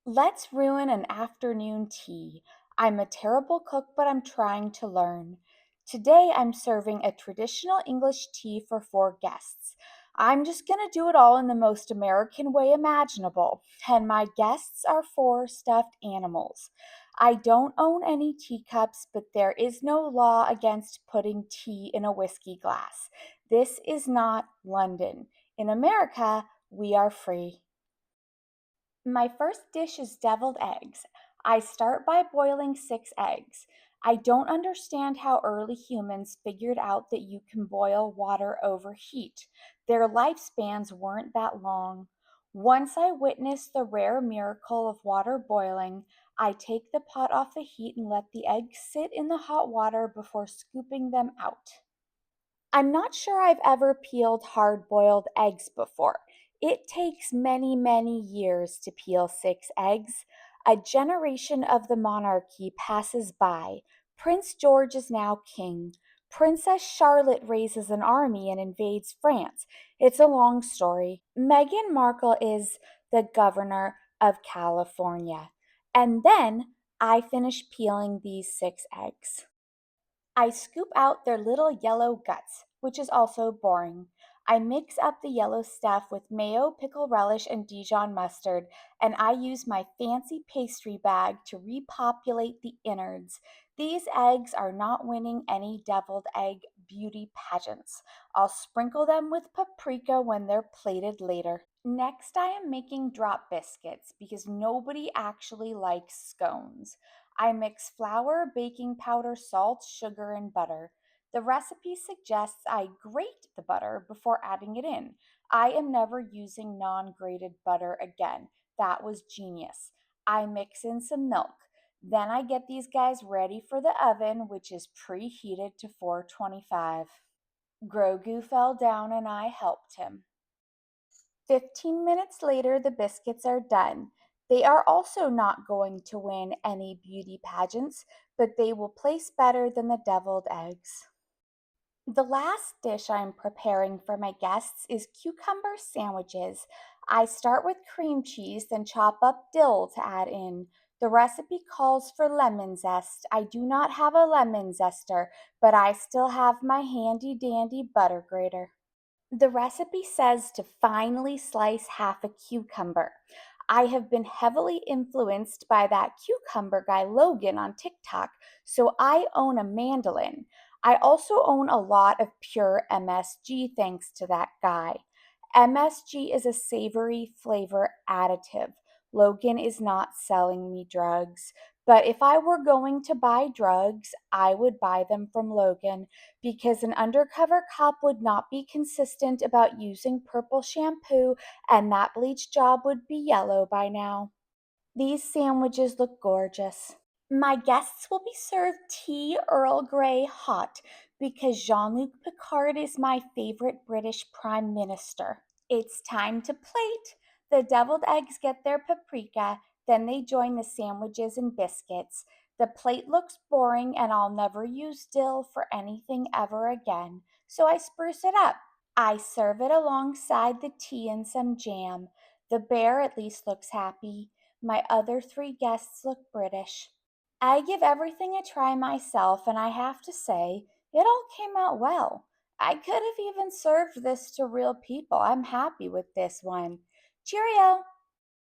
Let's ruin an afternoon tea. I'm a terrible cook, but I'm trying to learn. Today I'm serving a traditional English tea for four guests. I'm just going to do it all in the most American way imaginable. And my guests are four stuffed animals. I don't own any teacups, but there is no law against putting tea in a whiskey glass. This is not London. In America, we are free. My first dish is deviled eggs. I start by boiling 6 eggs. I don't understand how early humans figured out that you can boil water over heat. Their lifespans weren't that long. Once I witness the rare miracle of water boiling, I take the pot off the heat and let the eggs sit in the hot water before scooping them out. I'm not sure I've ever peeled hard boiled eggs before. It takes many, many years to peel 6 eggs. A generation of the monarchy passes by. Prince George is now king. Princess Charlotte raises an army and invades France. It's a long story. Meghan Markle is the governor of California. And then I finish peeling these 6 eggs. I scoop out their little yellow guts, which is also boring. I mix up the yellow stuff with mayo, pickle relish, and Dijon mustard, and I use my fancy pastry bag to repopulate the innards. These eggs are not winning any deviled egg beauty pageants. I'll sprinkle them with paprika when they're plated later. Next, I am making drop biscuits because nobody actually likes scones. I mix flour, baking powder, salt, sugar, and butter. The recipe suggests I grate the butter before adding it in. I am never using non grated butter again. That was genius. I mix in some milk. Then I get these guys ready for the oven, which is preheated to 425. Grogu fell down and I helped him. 15 minutes later, the biscuits are done. They are also not going to win any beauty pageants, but they will place better than the deviled eggs. The last dish I'm preparing for my guests is cucumber sandwiches. I start with cream cheese, then chop up dill to add in. The recipe calls for lemon zest. I do not have a lemon zester, but I still have my handy dandy butter grater. The recipe says to finely slice half a cucumber. I have been heavily influenced by that cucumber guy Logan on TikTok, so I own a mandolin. I also own a lot of pure MSG thanks to that guy. MSG is a savory flavor additive. Logan is not selling me drugs, but if I were going to buy drugs, I would buy them from Logan because an undercover cop would not be consistent about using purple shampoo and that bleach job would be yellow by now. These sandwiches look gorgeous. My guests will be served tea Earl Grey hot because Jean-Luc Picard is my favorite British Prime Minister. It's time to plate. The deviled eggs get their paprika, then they join the sandwiches and biscuits. The plate looks boring and I'll never use dill for anything ever again, so I spruce it up. I serve it alongside the tea and some jam. The bear at least looks happy. My other three guests look British. I give everything a try myself, and I have to say, it all came out well. I could have even served this to real people. I'm happy with this one. Cheerio!